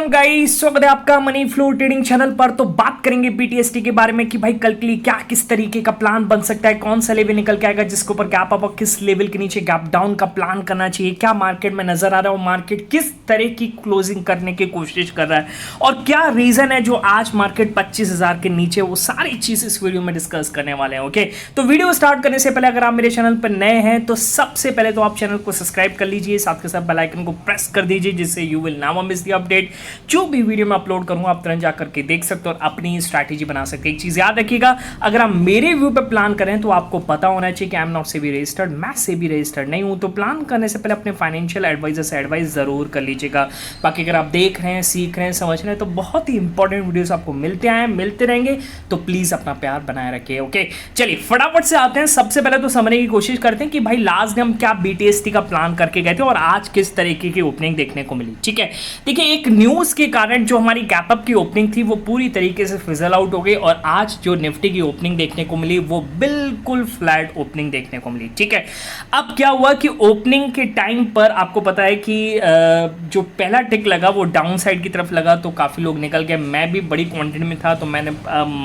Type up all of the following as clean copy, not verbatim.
Welcome guys, स्वागत है आपका मनी फ्लो ट्रेडिंग चैनल पर। तो बात करेंगे बीटीएसटी के बारे में कि भाई कल के लिए क्या किस तरीके का प्लान बन सकता है, कौन सा लेवल निकल के आएगा जिसके ऊपर गैप अप और किस लेवल के नीचे गैप डाउन का प्लान करना चाहिए, क्या मार्केट में नजर आ रहा है और मार्केट किस तरह की क्लोजिंग करने की कोशिश कर रहा है और क्या रीजन है जो आज मार्केट 25,000 के नीचे, वो सारी चीज इस वीडियो में डिस्कस करने वाले हैं। ओके, तो वीडियो स्टार्ट करने से पहले अगर आप मेरे चैनल पर नए हैं तो सबसे पहले तो आप चैनल को सब्सक्राइब कर लीजिए, साथ के साथ बेल आइकन को प्रेस कर दीजिए जिससे you will never miss the update. जो भी वीडियो मैं अपलोड करूंगा आप तुरंत जाकर के देख सकते हो और अपनी स्ट्रैटेजी बना सकते हैं। एक चीज याद रखिएगा, अगर आप मेरे व्यू पे प्लान करें तो आपको पता होना चाहिए कि I am not SEBI registered, मैं सेबी रजिस्टर्ड नहीं हूं। तो प्लान करने से पहले अपने फाइनेंशियल एडवाइजर से एडवाइस जरूर कर लीजिएगा। बाकी अगर आप देख रहे हैं, सीख रहे हैं, समझ रहे हैं तो बहुत ही इंपॉर्टेंट वीडियोस आपको मिलते रहेंगे, तो प्लीज अपना प्यार बनाए रखिए। ओके, चलिए फटाफट से आते हैं। सबसे पहले तो समझने की कोशिश करते हैं कि भाई लास्ट डे हम क्या बीटीएसटी का प्लान करके गए थे और आज किस तरीके की ओपनिंग देखने को मिली। ठीक है, देखिए एक न्यूज के कारण जो हमारी गैप अप की ओपनिंग थी वो पूरी तरीके से फिजल आउट हो गई और आज जो निफ्टी की ओपनिंग देखने को मिली वो बिल्कुल फ्लैट ओपनिंग देखने को मिली। ठीक है, अब क्या हुआ कि ओपनिंग के टाइम पर आपको पता है कि जो पहला टिक लगा वो डाउन साइड की तरफ लगा तो काफ़ी लोग निकल गए। मैं भी बड़ी क्वांटिटी में था तो मैंने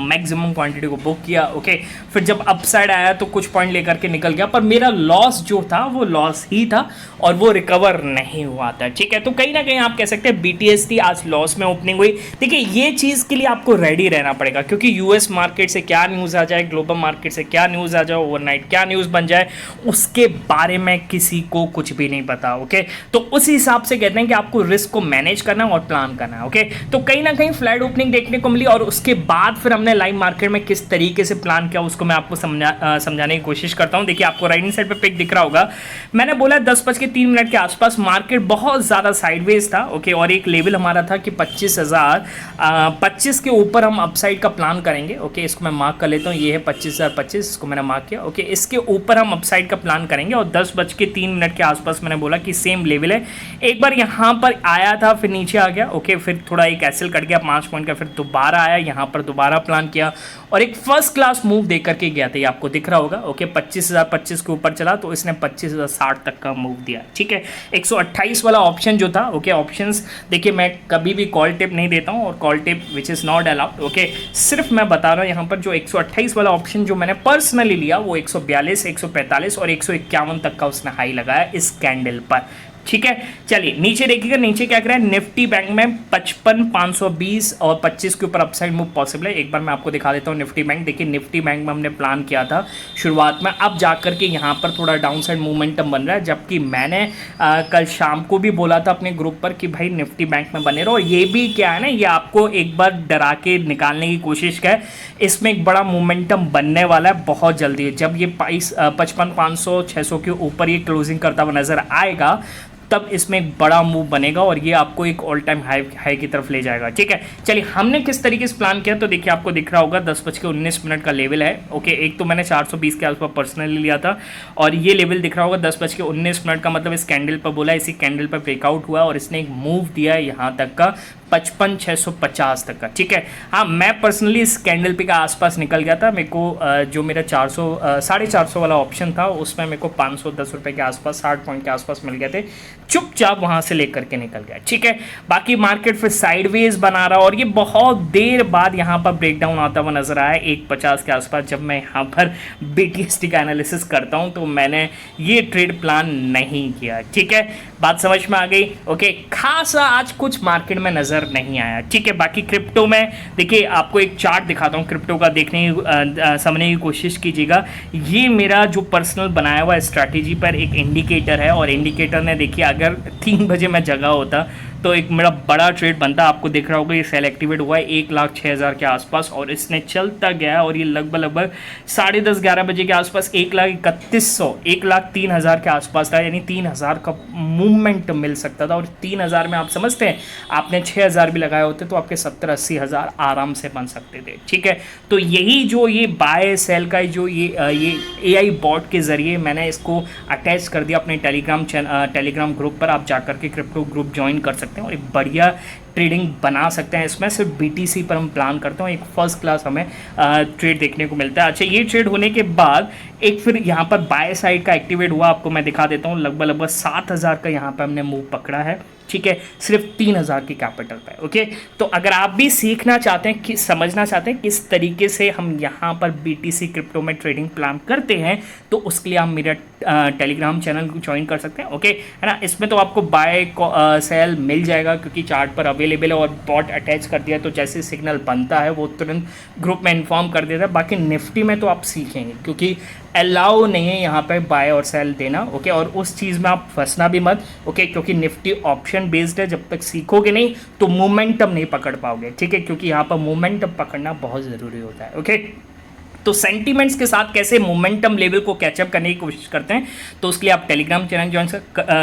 मैक्सिमम क्वांटिटी को बुक किया। ओके, फिर जब अप साइड आया तो कुछ पॉइंट लेकर के निकल गया, पर मेरा लॉस जो था वो लॉस ही था और वो रिकवर नहीं हुआ था। ठीक है, तो कहीं ना कहीं आप कह सकते हैं बीटीएसटी आज लॉस में ओपनिंग हुई। देखिए ये चीज़ के लिए आपको रेडी रहना पड़ेगा क्योंकि यूएस मार्केट से क्या न्यूज़ आ जाए, ग्लोबल मार्केट से क्या न्यूज़ आ जाए, ओवरनाइट क्या न्यूज़ बन जाए, उसके बारे में किसी को कुछ भी नहीं पता। ओके, तो उस हिसाब से कहते हैं कि आपको रिस्क को मैनेज करना है और प्लान करना है। ओके, तो कहीं ना कहीं फ्लैट ओपनिंग देखने को मिली और उसके बाद फिर हमने लाइव मार्केट में किस तरीके से प्लान किया उसको मैं आपको समझाने की कोशिश करता हूं। देखिए आपको राइट हैंड साइड पे पिक दिख रहा होगा, मैंने बोला 10:03 के आसपास मार्केट बहुत ज़्यादा साइडवेज था। ओके, और एक लेवल हमारा था कि 25,025 के ऊपर हम अपसाइड का प्लान करेंगे। ओके, इसको मैं मार्क कर लेता हूँ, ये है 25,025, इसको मैंने मार्क किया। ओके, इसके ऊपर हम अपसाइड का प्लान करेंगे और 10:03 के आसपास मैंने बोला कि सेम लेवल है। एक बार यहाँ पर आया था फिर नीचे आ गया। ओके, फिर थोड़ा एक एसएल कट गया 5 पॉइंट का, फिर दोबारा आया, यहाँ पर दोबारा प्लान किया और एक फर्स्ट क्लास मूव दे करके गया था, ये आपको दिख रहा होगा। ओके, 25,025 के ऊपर चला तो इसने 25,060 तक का मूव दिया। ठीक है, 128 वाला ऑप्शन जो था। ओके, ऑप्शंस देखिए मैं कभी भी कॉल टिप नहीं देता हूँ और call tip which is not allowed. Okay, सिर्फ मैं बता रहा हूँ यहाँ पर जो 128 वाला ऑप्शन जो मैंने पर्सनली लिया वो 142, 145 और 151 तक का उसने हाई लगाया इस कैंडल पर। ठीक है, चलिए नीचे देखिएगा, नीचे क्या कर रहा है निफ्टी बैंक में 55,520 और 25 के ऊपर अपसाइड मूव पॉसिबल है। एक बार मैं आपको दिखा देता हूँ निफ्टी बैंक। देखिए निफ्टी बैंक में हमने प्लान किया था शुरुआत में, अब जाकर के यहाँ पर थोड़ा डाउन साइड मूवमेंटम बन रहा है, जबकि मैंने कल शाम को भी बोला था अपने ग्रुप पर कि भाई निफ्टी बैंक में बने रहो। और ये भी क्या है ना, ये आपको एक बार डरा के निकालने की कोशिश है, इसमें एक बड़ा मोमेंटम बनने वाला है बहुत जल्दी। जब ये 55,500 600 के ऊपर ये क्लोजिंग करता हुआ नजर आएगा तब इसमें एक बड़ा मूव बनेगा और ये आपको एक ऑल टाइम हाई की तरफ ले जाएगा। ठीक है, चलिए हमने किस तरीके से प्लान किया तो देखिए आपको दिख रहा होगा 10:19 का लेवल है। ओके, एक तो मैंने 420 के आसपास पर्सनली लिया था और ये लेवल दिख रहा होगा 10:19 का, मतलब इस कैंडल पर बोला, इसी कैंडल पर ब्रेकआउट हुआ और इसने एक मूव दिया है यहाँ तक का 55,650 तक का। ठीक है, हाँ मैं पर्सनली इस कैंडल पे का आसपास निकल गया था। मेरे को जो मेरा 450 वाला ऑप्शन था उसमें मेरे को 510 रुपये के आसपास 60 पॉइंट के आसपास मिल गए थे, चुपचाप वहाँ से लेकर के निकल गया। ठीक है, बाकी मार्केट फिर साइडवेज बना रहा और ये बहुत देर बाद यहाँ पर ब्रेकडाउन आता हुआ नजर आया 150 के आसपास। जब मैं यहाँ पर बीटीएसटी का एनालिसिस करता हूँ तो मैंने ये ट्रेड प्लान नहीं किया। ठीक है, बात समझ में आ गई। ओके, खासा आज कुछ मार्केट में नजर नहीं आया। ठीक है, बाकी क्रिप्टो में देखिए आपको एक चार्ट दिखाता हूँ क्रिप्टो का, देखने समझने की कोशिश कीजिएगा। ये मेरा जो पर्सनल बनाया हुआ स्ट्रैटेजी पर एक इंडिकेटर है और इंडिकेटर ने देखिए अगर 3 बजे मैं जगा होता तो एक मेरा बड़ा ट्रेड बनता। आपको दिख रहा होगा ये सेल एक्टिवेट हुआ है 1,06,000 के आसपास और इसने चलता गया और ये लगभग 10:30 11 बजे के आसपास 1,31,100 1,03,000 के आसपास था, यानी 3,000 का मूवमेंट मिल सकता था। और 3,000 में आप समझते हैं आपने 6,000 भी लगाए होते तो आपके 70-80 हज़ार आराम से बन सकते थे। ठीक है, तो यही जो ये बाय सेल का जो ये AI बॉट के ज़रिए मैंने इसको अटैच कर दिया अपने टेलीग्राम ग्रुप पर। आप जाकर के क्रिप्टो ग्रुप ज्वाइन कर सकते हैं और एक बढ़िया ट्रेडिंग बना सकते हैं। इसमें सिर्फ बीटीसी पर हम प्लान करते हैं, एक फर्स्ट क्लास हमें ट्रेड देखने को मिलता है। अच्छा, ये ट्रेड होने के बाद एक फिर यहाँ पर बाय साइड का एक्टिवेट हुआ, आपको मैं दिखा देता हूँ। लगभग 7,000 का यहाँ पर हमने मूव पकड़ा है। ठीक है, सिर्फ 3,000 की कैपिटल पे। ओके, तो अगर आप भी सीखना चाहते हैं, कि समझना चाहते हैं किस तरीके से हम यहाँ पर BTC क्रिप्टो में ट्रेडिंग प्लान करते हैं, तो उसके लिए आप मेरा टेलीग्राम चैनल ज्वाइन कर सकते हैं। ओके, है ना, इसमें तो आपको बाय सेल मिल जाएगा क्योंकि चार्ट पर अवेलेबल है और बॉट अटैच कर दिया, तो जैसे सिग्नल बनता है वो तुरंत ग्रुप में इन्फॉर्म कर देता है। बाकी निफ्टी में तो आप सीखेंगे क्योंकि अलाउ नहीं है यहाँ पे बाय और सेल देना। ओके, और उस चीज़ में आप फंसना भी मत। ओके, क्योंकि निफ्टी ऑप्शन बेस्ड है, जब तक सीखोगे नहीं तो मोमेंटम नहीं पकड़ पाओगे। ठीक है, क्योंकि यहाँ पर मोमेंटम पकड़ना बहुत ज़रूरी होता है। ओके, तो सेंटीमेंट्स के साथ कैसे मोमेंटम लेवल को कैचअप करने की कोशिश करते हैं, तो उसके लिए आप टेलीग्राम चैनल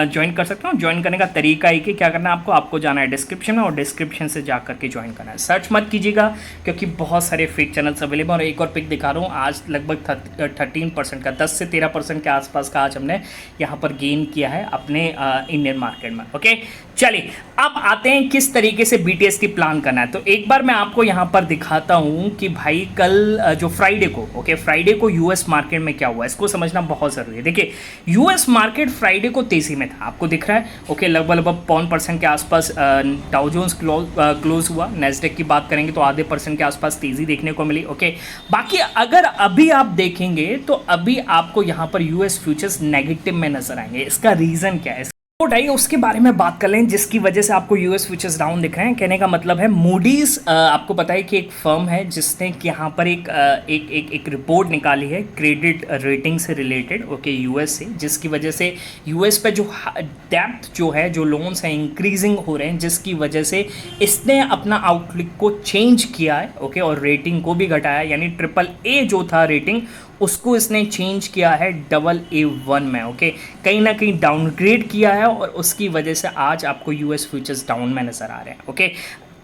ज्वाइन कर सकते हो। ज्वाइन करने का तरीका है कि क्या करना है, आपको जाना है डिस्क्रिप्शन में और डिस्क्रिप्शन से जा करके ज्वाइन करना है। सर्च मत कीजिएगा क्योंकि बहुत सारे फेक चैनल्स अवेलेबल। और एक और पिक दिखा रहा हूँ, आज लगभग 13% का, 10 से 13% के आसपास का आज हमने यहाँ पर गेन किया है अपने इंडियन मार्केट में। ओके, चलिए अब आते हैं किस तरीके से BTST प्लान करना है। तो एक बार मैं आपको यहाँ पर दिखाता हूँ कि भाई कल जो फ्राइडे को, ओके, फ्राइडे को यूएस मार्केट में क्या हुआ, इसको समझना बहुत ज़रूरी है। देखिए, यूएस मार्केट फ्राइडे को तेज़ी में था, आपको दिख रहा है। ओके, लगभग 0.5% के आसपास डाउ जोन्स क्लोज हुआ। नेस्डेक की बात करेंगे तो आधे % के आसपास तेज़ी देखने को मिली। ओके, बाकी अगर अभी आप देखेंगे तो अभी आपको यहाँ पर यूएस फ्यूचर्स नेगेटिव में नजर आएंगे। इसका रीज़न क्या है, उठाइए उसके बारे में बात कर लें, जिसकी वजह से आपको यूएस फ्यूचर्स डाउन दिख रहे हैं। कहने का मतलब है मूडीज, आपको पता है कि एक फर्म है जिसने यहाँ पर एक रिपोर्ट निकाली है क्रेडिट रेटिंग से रिलेटेड, ओके, यूएस से, जिसकी वजह से यूएस पे जो डेप्थ जो है, जो लोन्स हैं इंक्रीजिंग हो रहे हैं, जिसकी वजह से इसने अपना आउटलुक को चेंज किया है। ओके, और रेटिंग को भी घटाया, यानी AAA जो था रेटिंग उसको इसने चेंज किया है AA1 में। ओके, कहीं ना कहीं डाउनग्रेड किया है और उसकी वजह से आज आपको यूएस फ्यूचर्स डाउन में नज़र आ रहे हैं। ओके,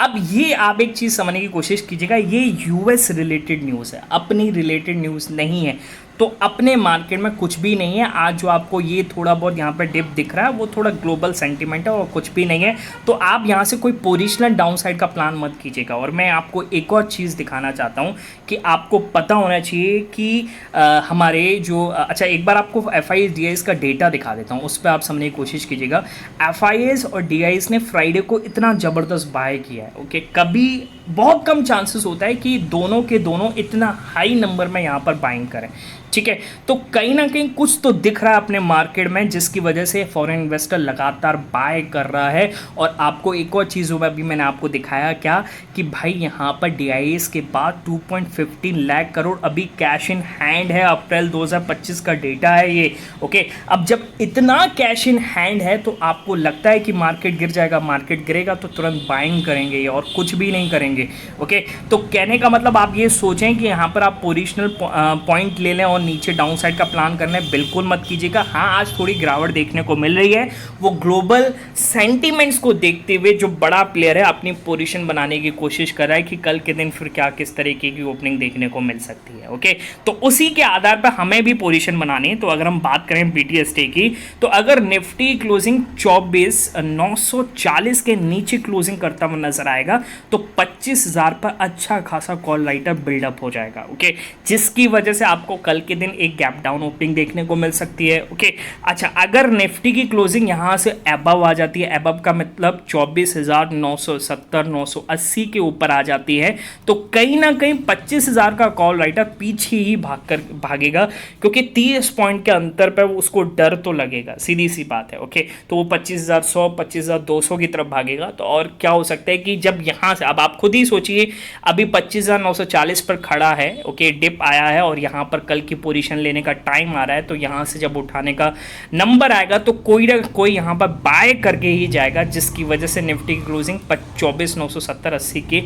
अब ये आप एक चीज़ समझने की कोशिश कीजिएगा, ये यूएस रिलेटेड न्यूज़ है, अपनी रिलेटेड न्यूज़ नहीं है। तो अपने मार्केट में कुछ भी नहीं है। आज जो आपको ये थोड़ा बहुत यहाँ पर डिप दिख रहा है वो थोड़ा ग्लोबल सेंटीमेंट है और कुछ भी नहीं है। तो आप यहाँ से कोई पोजिशनल डाउनसाइड का प्लान मत कीजिएगा। और मैं आपको एक और चीज़ दिखाना चाहता हूँ कि आपको पता होना चाहिए कि हमारे जो अच्छा, एक बार आपको FIS DIS का डेटा दिखा देता हूँ, उस पर आप समझने की कोशिश कीजिएगा। FIS और DIS ने फ्राइडे को इतना ज़बरदस्त बाय किया है। ओके, कभी बहुत कम चांसेस होता है कि दोनों के दोनों इतना हाई नंबर में यहाँ पर बाइंग करें। ठीक है, तो कहीं ना कहीं कुछ तो दिख रहा है अपने मार्केट में, जिसकी वजह से फॉरेन इन्वेस्टर लगातार बाय कर रहा है। और आपको एक और चीज़ होगा, अभी मैंने आपको दिखाया क्या कि भाई यहाँ पर DIS के बाद 2.15 लाख करोड़ अभी कैश इन हैंड है। अप्रैल 2025 का डेटा है ये। ओके, अब जब इतना कैश इन हैंड है तो आपको लगता है कि मार्केट गिर जाएगा, मार्केट गिरेगा तो तुरंत बाइंग करेंगे और कुछ भी नहीं करेंगे। ओके, तो कहने का मतलब आप ये सोचें कि यहाँ पर आप पोजिशनल पॉइंट ले लें और नीचे डाउन साइड का प्लान करना है, बिल्कुल मत कीजिएगा। हाँ, आज थोड़ी गिरावट देखने को मिल रही है, वो ग्लोबल सेंटीमेंट्स को देखते हुए जो बड़ा प्लेयर है अपनी पोजीशन बनाने की कोशिश कर रहा है कि कल के दिन फिर क्या किस तरीके की ओपनिंग देखने को मिल सकती है। ओके, तो उसी के आधार पर हमें भी पोजीशन बनानी है। तो अगर हम बात करें BTST की, तो अगर निफ्टी क्लोजिंग 24,940 के नीचे क्लोजिंग करता हुआ नजर आएगा तो 25,000 पर अच्छा खासा कॉल राइटर बिल्डअप हो जाएगा। ओके, जिसकी वजह से आपको कल के दिन एक गैप डाउन ओपनिंग देखने को मिल सकती है। ओके, अच्छा, अगर निफ्टी की क्लोजिंग यहां से अबव आ जाती है, अबव का मतलब 24,970 980 के ऊपर आ जाती है, तो कहीं ना कहीं 25,000 का कॉल राइटर पीछे ही भागेगा, क्योंकि 30 पॉइंट के अंतर पर उसको डर तो लगेगा, सीधी सी बात है। ओके, तो वो 25,100 25,200 की तरफ भागेगा। तो और क्या हो सकता है कि जब यहां से, अब आप खुद ही सोचिए, अभी 25,940 पर खड़ा है। ओके, डिप आया है और यहां पर कल की पोजीशन लेने का टाइम आ रहा है, तो यहां से जब उठाने का नंबर आएगा तो कोई ना कोई यहां पर बाय करके ही जाएगा, जिसकी वजह से निफ्टी की क्लोजिंग 24,970 80 के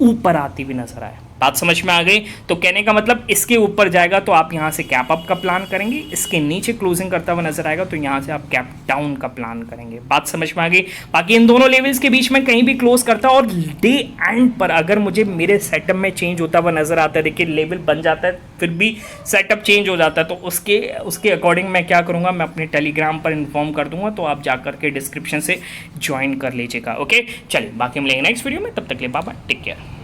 ऊपर आती हुई नजर आए। बात समझ में आ गई? तो कहने का मतलब इसके ऊपर जाएगा तो आप यहां से कैप अप का प्लान करेंगे, इसके नीचे क्लोजिंग करता हुआ नजर आएगा तो यहां से आप कैप डाउन का प्लान करेंगे। बात समझ में आ गई? बाकी इन दोनों लेवल्स के बीच में कहीं भी क्लोज करता है और डे एंड पर अगर मुझे मेरे सेटअप में चेंज होता हुआ नजर आता है, देखिए लेवल बन जाता है फिर भी सेटअप चेंज हो जाता है, तो उसके अकॉर्डिंग मैं क्या करूंगा, मैं अपने टेलीग्राम पर इन्फॉर्म कर दूंगा, तो आप जाकर के डिस्क्रिप्शन से ज्वाइन कर लीजिएगा। ओके, चलिए बाकी मिलेंगे नेक्स्ट वीडियो में, तब तक के लिए बाय बाय, टेक केयर।